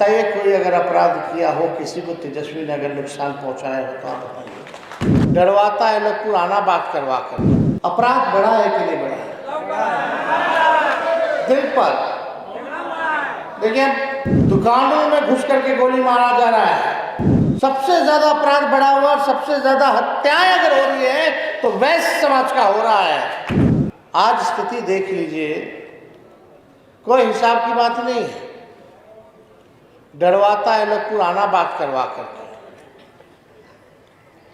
बताइए, कोई अगर अपराध किया हो, किसी को तेजस्वी ने अगर नुकसान पहुंचाया हो तो आप बताइए। डरवाता है लोग पुराना बात करवा कर। अपराध बड़ा है कि नहीं बड़ा है? दिल पर देखिए, दुकानों में घुस करके गोली मारा जा रहा है। सबसे ज्यादा अपराध बढ़ा हुआ और सबसे ज्यादा हत्याएं अगर हो रही है तो वैश्य समाज का हो रहा है। आज स्थिति देख लीजिए, कोई हिसाब की बात नहीं है। डरवाता है लोग पुराना बात करवा करके,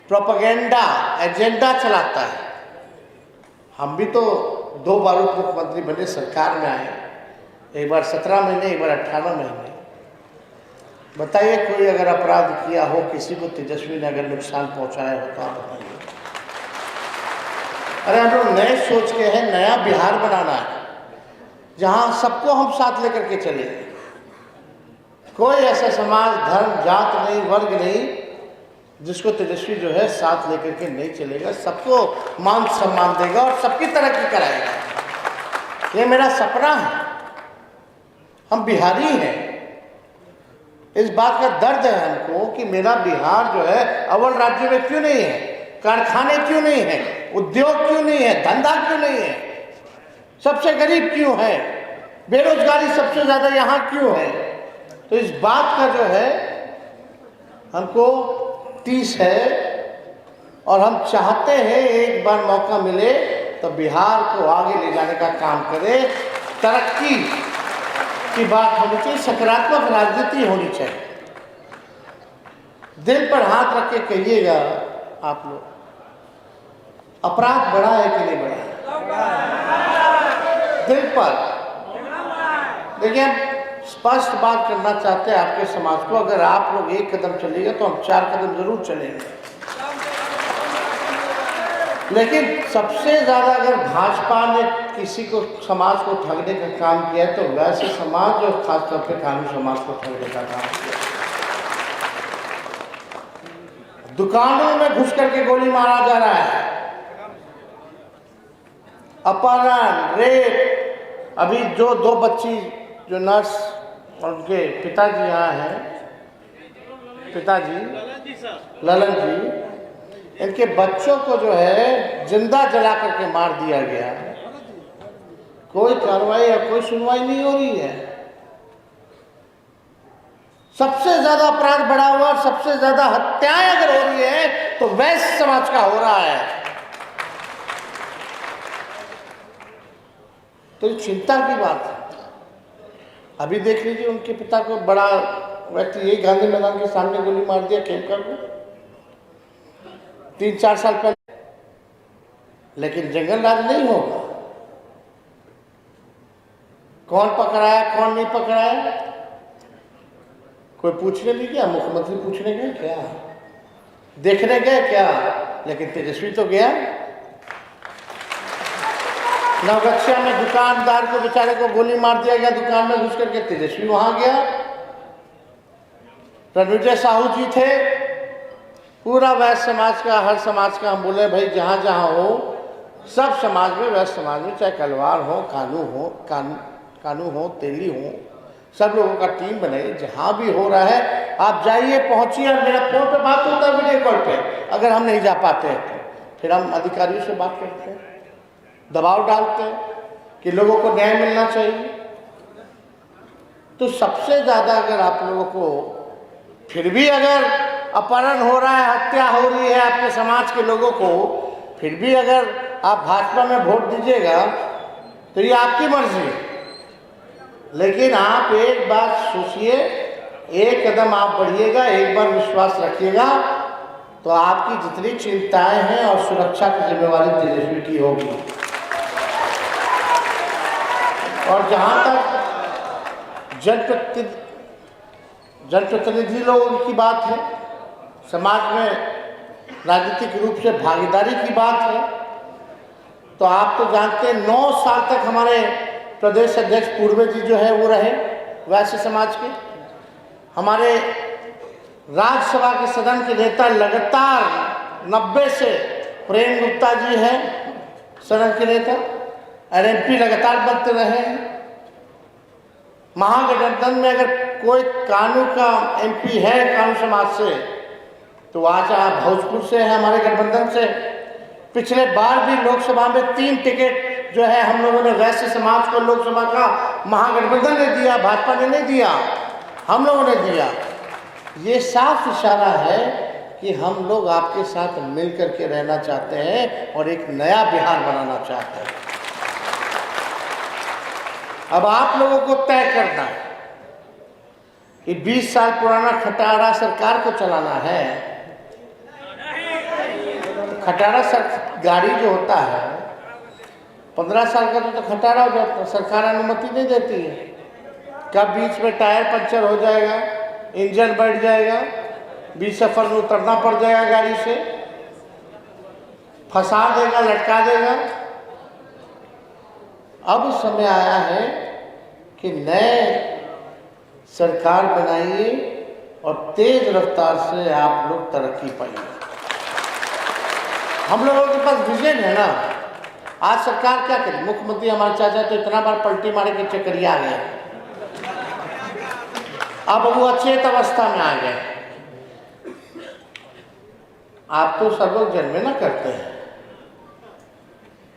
प्रोपेगेंडा एजेंडा चलाता है। हम भी तो 2 बार उप मुख्यमंत्री बने, सरकार में आए, एक बार 17 महीने, एक बार 18 महीने। बताइए, कोई अगर अपराध किया हो, किसी को तेजस्वी ने अगर नुकसान पहुंचाया हो तो आप बताइए। अरे हम लोग नए सोच के हैं, नया बिहार बनाना है जहां सबको हम साथ लेकर के चले। कोई ऐसा समाज, धर्म, जात नहीं, वर्ग नहीं जिसको तेजस्वी जो है साथ लेकर के नहीं चलेगा। सबको मान सम्मान देगा और सबकी तरक्की कराएगा। ये मेरा सपना है। हम बिहारी हैं, इस बात का दर्द है हमको कि मेरा बिहार जो है अव्वल राज्य में क्यों नहीं है, कारखाने क्यों नहीं है, उद्योग क्यों नहीं है, धंधा क्यों नहीं है, सबसे गरीब क्यों है, बेरोजगारी सबसे ज्यादा यहाँ क्यों है। तो इस बात का जो है हमको टीस है और हम चाहते हैं एक बार मौका मिले तो बिहार को आगे ले जाने का काम करे। तरक्की की बात होनी चाहिए, सकारात्मक राजनीति होनी चाहिए। दिल पर हाथ रख के कहिएगा आप लोग, अपराध बढ़ा है कि नहीं बढ़ा है? दिल पर देखिए, स्पष्ट बात करना चाहते हैं आपके समाज को। अगर आप लोग एक कदम चलेंगे तो हम 4 कदम जरूर चलेंगे। लेकिन सबसे ज्यादा अगर भाजपा ने किसी को, समाज को ठगने का काम किया है तो वैसे समाज और खासतौर पर कानूनी समाज को ठगने का काम किया। दुकानों में घुस करके गोली मारा जा रहा है, अपहरण, रेप। अभी जो 2 बच्ची जो नर्स और उनके पिताजी यहाँ हैं, पिताजी ललन जी, इनके बच्चों को जो है जिंदा जला करके मार दिया गया। कोई कार्रवाई या कोई सुनवाई नहीं हो रही है। सबसे ज्यादा अपराध बढ़ा हुआ और सबसे ज्यादा हत्याएं अगर हो रही है तो वैश्य समाज का हो रहा है। तो चिंता की बात है। अभी देख लीजिए, उनके पिता को बड़ा व्यक्ति यही गांधी मैदान के सामने गोली मार दिया, खेमकर को 3-4 साल पहले। लेकिन जंगल राज नहीं होगा। कौन पकड़ाया, कौन नहीं पकड़ाया, कोई पूछने नहीं गया। मुख्यमंत्री पूछने गए क्या, देखने गए क्या? लेकिन तेजस्वी तो गया। नवगछिया में दुकानदार को, बेचारे को गोली मार दिया गया दुकान में घुस करके, तेजस्वी वहां गया। रणविजय साहू जी थे, पूरा वैश्य समाज का, हर समाज का हम बोले भाई जहां जहां हो, सब समाज में, वैश्य समाज में, चाहे कलवार हो, कानू हो, तेली हो, सब लोगों का टीम बनाइए। जहां भी हो रहा है आप जाइए, पहुंचिए। मेरा फोन पे बात होता है, वीडियो कॉल पे। अगर हम नहीं जा पाते हैं तो फिर हम अधिकारियों से बात करते हैं, दबाव डालते हैं कि लोगों को न्याय मिलना चाहिए। तो सबसे ज्यादा अगर आप लोगों को फिर भी अगर अपहरण हो रहा है, हत्या हो रही है आपके समाज के लोगों को, फिर भी अगर आप भाजपा में वोट दीजिएगा तो ये आपकी मर्जी है। लेकिन आप एक बात सोचिए, एक कदम आप बढ़िएगा, एक बार विश्वास रखिएगा तो आपकी जितनी चिंताएं हैं और सुरक्षा की जिम्मेवारी तेजस्वी की होगी। और जहां तक जनप्रतिनिधि लोगों की बात है, समाज में राजनीतिक रूप से भागीदारी की बात है, तो आप तो जानते हैं 9 साल तक हमारे प्रदेश अध्यक्ष पूर्वे जी जो है वो रहे वैश्य समाज के। हमारे राज्यसभा के सदन के नेता लगातार 90 से प्रेम गुप्ता जी हैं सदन के नेता, RMP लगातार बनते रहे हैं। महागठबंधन में अगर कोई कानू का एमपी है कानू समाज से, तो आज आप भोजपुर से है, हमारे गठबंधन से। पिछले बार भी लोकसभा में 3 टिकट जो है हम लोगों ने वैश्य समाज को लोकसभा का महागठबंधन ने दिया, भाजपा ने नहीं दिया, हम लोगों ने दिया। ये साफ इशारा है कि हम लोग आपके साथ मिल करके रहना चाहते हैं और एक नया बिहार बनाना चाहते हैं। अब आप लोगों को तय करना है कि 20 साल पुराना खटारा सरकार को चलाना है। खटारा गाड़ी जो होता है 15 साल का तो खटारा हो जाता है, सरकार अनुमति नहीं देती है। कब बीच में टायर पंचर हो जाएगा, इंजन बैठ जाएगा, बीच सफर में उतरना पड़ जाएगा, गाड़ी से फंसा देगा, लटका देगा। अब समय आया है कि नए सरकार बनाइए और तेज रफ्तार से आप लोग तरक्की पाइए। हम लोगों के पास विजन है ना। आज सरकार क्या करे, मुख्यमंत्री हमारे चाचा तो इतना बार पलटी मारे के चक्करिया आ गए, अब वो अचेत अवस्था में आ गए। आप तो सब लोग जन्मे ना करते हैं,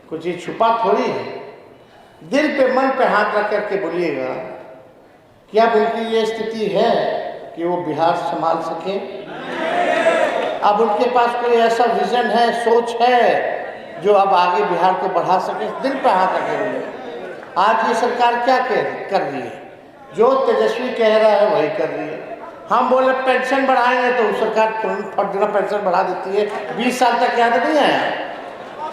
कुछ ये छुपा थोड़ी है। दिल पे मन पे हाथ रख करके बोलिएगा कि अब उनकी ये स्थिति है कि वो बिहार संभाल सके। अब उनके पास कोई ऐसा विजन है, सोच है जो अब आगे बिहार को बढ़ा सके। दिल पे हाथ रखे बोलिए। आज ये सरकार क्या कर रही है, जो तेजस्वी कह रहा है वही कर रही है। हम बोले पेंशन बढ़ाएंगे तो सरकार तुरंत फट देना पेंशन बढ़ा देती है। 20 साल तक याद नहीं आया।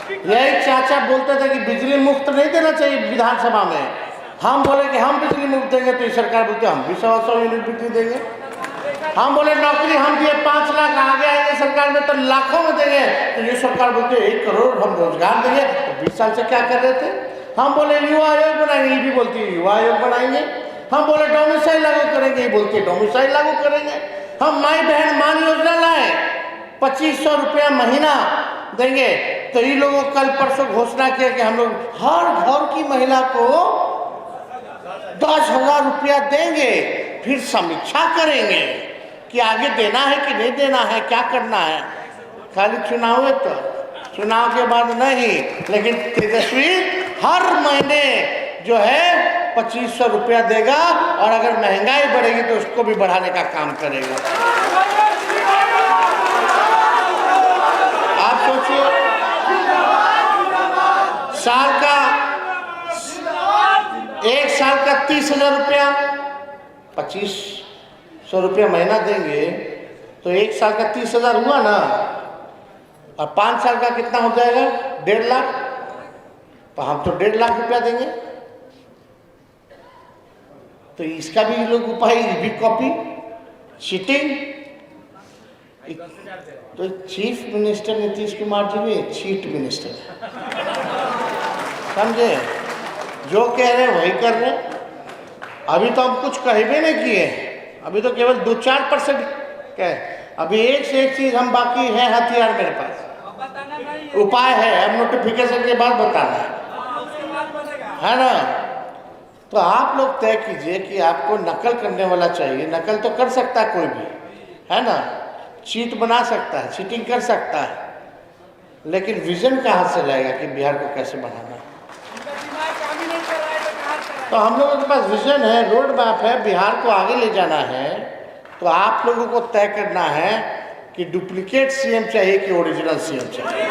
यही चाचा बोलते थे कि बिजली मुफ्त नहीं देना चाहिए विधानसभा में। हम बोले कि हम बिजली मुफ्त देंगे तो ये सरकार बोलती हम भी 100 यूनिट बिजली देंगे। हम बोले नौकरी हम दिए 5 लाख, आगे आएंगे सरकार में तो लाखों में देंगे, तो ये सरकार बोलती है 1 करोड़ हम रोजगार देंगे। तो 20 साल से क्या कर रहे थे। हम बोले युवा आयोग बनाएंगे, ये भी बोलती है युवा आयोग बनाएंगे। हम बोले डोमिसाइल लागू करेंगे, ये बोलती है डोमिसाइल लागू करेंगे। हम माई बहन मान योजना लाए, 2500 रुपया महीना देंगे, तो ये लोगों कल परसों घोषणा किया कि हम लोग हर घर की महिला को 10,000 रुपया देंगे। फिर समीक्षा करेंगे कि आगे देना है कि नहीं देना है, क्या करना है। खाली चुनाव है तो चुनाव के बाद नहीं, लेकिन तेजस्वी हर महीने जो है 2500 रुपया देगा और अगर महंगाई बढ़ेगी तो उसको भी बढ़ाने का काम करेगा। आप सोचिए, साल का 1 साल का 30,000 रुपया, 2500 रुपया महीना देंगे तो 1 साल का 30,000 हुआ ना, और 5 साल का कितना हो जाएगा 1.5 लाख। तो हम तो 1.5 लाख रुपया देंगे। तो इसका भी लोग उपाय, भी कॉपी चीटिंग। तो चीफ मिनिस्टर नीतीश कुमार जी भी चीट मिनिस्टर समझे, जो कह रहे हैं वही कर रहे हैं। अभी तो हम कुछ कह भी नहीं किए, अभी तो केवल 2-4% कह। अभी एक से एक चीज हम बाकी है हथियार मेरे पास, उपाय है, अब नोटिफिकेशन के बाद बताना है ना। तो आप लोग तय कीजिए कि आपको नकल करने वाला चाहिए। नकल तो कर सकता है कोई भी, है ना, चीट बना सकता है, चीटिंग कर सकता है, लेकिन विजन कहाँ से लाएगा कि बिहार को कैसे बनाना है। तो हम लोगों के पास विजन है, रोड मैप है, बिहार को आगे ले जाना है। तो आप लोगों को तय करना है कि डुप्लीकेट सीएम चाहिए कि ओरिजिनल सीएम चाहिए।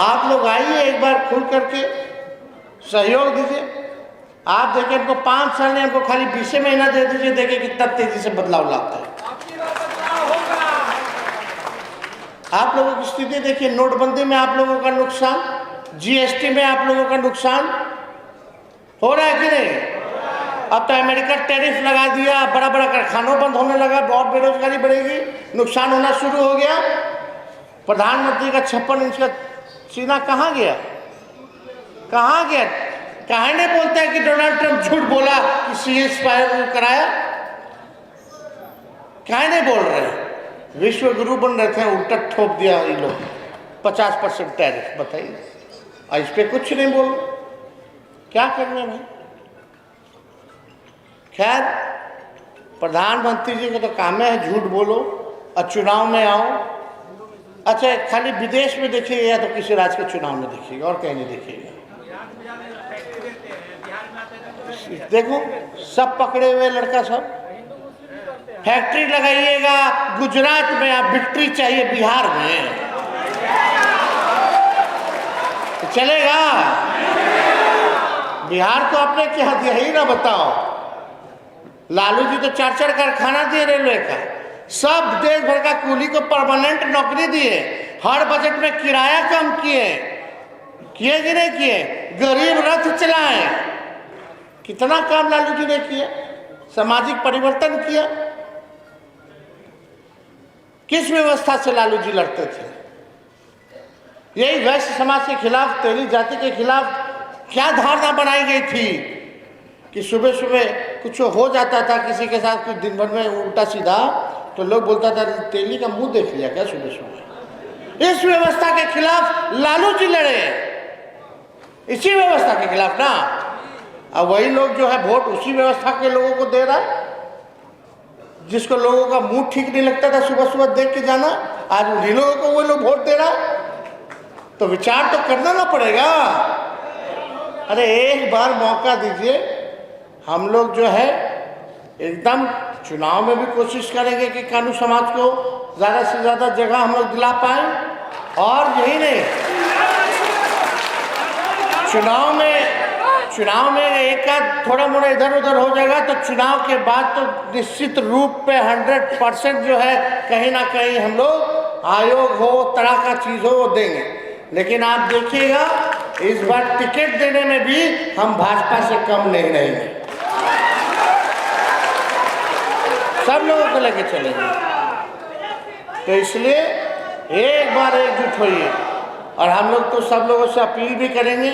आप लोग आइए एक बार खुल करके सहयोग दीजिए। आप देखिए, हमको 5 साल ने हमको खाली 20 महीना दे दीजिए, देखिए कितना तेजी से बदलाव लाता है। आप लोगों की स्थिति देखिए, नोटबंदी में आप लोगों का नुकसान, जीएसटी में आप लोगों का नुकसान हो रहा है कि नहीं। अब तो अमेरिका टैरिफ लगा दिया, बड़ा बड़ा कारखानों बंद होने लगा, बहुत बेरोजगारी बढ़ेगी, नुकसान होना शुरू हो गया। प्रधानमंत्री का 56 इंच का सीना कहाँ गया, कहाँ गया। कहा नहीं बोलता है कि डोनाल्ड ट्रंप झूठ बोला कि सीज़फायर कराया, कहा नहीं बोल रहे। विश्व गुरु बन रहे थे, उल्टा ठोक दिया ये लोग 50% टैरिफ। बताइए, इस पे कुछ नहीं बोल, क्या करना भाई। खैर, प्रधानमंत्री जी का तो काम है झूठ बोलो और चुनाव में आओ। अच्छा, खाली विदेश में देखिएगा या तो किसी राज्य के चुनाव में देखिएगा, और कहीं नहीं देखिएगा। देखो सब पकड़े हुए लड़का, सब फैक्ट्री लगाइएगा गुजरात में, आप विक्ट्री चाहिए बिहार में, तो चलेगा? बिहार को आपने क्या दिया ही ना बताओ। लालू जी तो 4-4 कारखाना दिए रेलवे का, सब देश भर का कूली को परमानेंट नौकरी दिए, हर बजट में किराया कम किए कि नहीं किए, गरीब रथ चलाए, कितना काम लालू जी ने किया, सामाजिक परिवर्तन किया। किस व्यवस्था से लालू जी लड़ते थे? यही वैश्य समाज के खिलाफ, तेली जाति के खिलाफ क्या धारणा बनाई गई थी कि सुबह सुबह कुछ हो जाता था किसी के साथ, कुछ दिन भर में उल्टा सीधा, तो लोग बोलता था तेली का मुंह देख लिया क्या सुबह सुबह। इस व्यवस्था के खिलाफ लालू जी लड़े, इसी व्यवस्था के खिलाफ ना। अब वही लोग जो है वोट उसी व्यवस्था के लोगों को दे रहा है, जिसको लोगों का मुंह ठीक नहीं लगता था सुबह सुबह देख के जाना, आज उन्हीं लोगों को वो लोग वोट दे रहा है। तो विचार तो करना ना पड़ेगा। अरे एक बार मौका दीजिए, हम लोग जो है एकदम चुनाव में भी कोशिश करेंगे कि कानून समाज को ज़्यादा से ज़्यादा जगह हम लोग दिला पाएँ। और यही नहीं, चुनाव में एक आध थोड़ा मोड़ा इधर उधर हो जाएगा, तो चुनाव के बाद तो निश्चित रूप पे 100% जो है कहीं ना कहीं हम लोग आयोग हो, तरह का चीज़ हो, वो देंगे। लेकिन आप देखिएगा इस बार टिकट देने में भी हम भाजपा से कम नहीं रहेंगे, सब लोगों को लेके चलेंगे। तो इसलिए एक बार एकजुट होइए। और हम लोग तो सब लोगों से अपील भी करेंगे,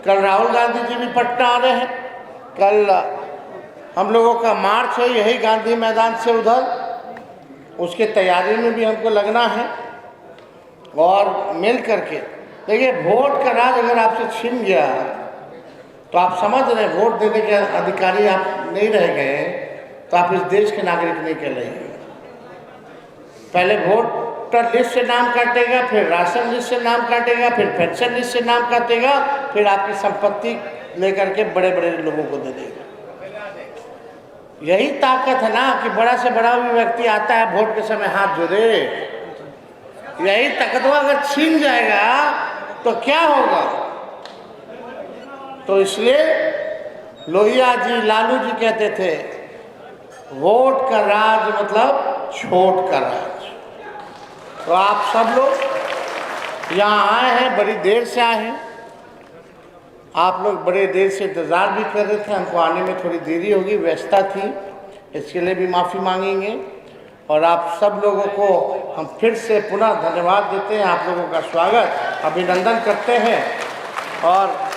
कल राहुल गांधी जी भी पटना आ रहे हैं, कल हम लोगों का मार्च है यही गांधी मैदान से उधर, उसके तैयारी में भी हमको लगना है। और मिल करके देखिए, वोट का राज अगर आपसे छिन गया तो आप समझ रहे हैं वोट देने के अधिकारी आप नहीं रह गए, तो आप इस देश के नागरिक नहीं कहलाएंगे। पहले वोटर लिस्ट से नाम काटेगा, फिर राशन लिस्ट से नाम काटेगा, फिर पेंशन लिस्ट से नाम काटेगा, फिर आपकी संपत्ति लेकर के बड़े बड़े लोगों को दे देगा। यही ताकत है ना कि बड़ा से बड़ा भी व्यक्ति आता है वोट के समय हाथ जोड़े। यही ताकतवा अगर छीन जाएगा तो क्या होगा? तो इसलिए लोहिया जी, लालू जी कहते थे वोट का राज मतलब छोट का राज। तो आप सब लोग यहाँ आए हैं, बड़ी देर से आए हैं, आप लोग बड़े देर से इंतज़ार भी कर रहे थे, हमको आने में थोड़ी देरी होगी, व्यस्तता थी, इसके लिए भी माफ़ी मांगेंगे। और आप सब लोगों को हम फिर से पुनः धन्यवाद देते हैं, आप लोगों का स्वागत, अभिनंदन करते हैं। और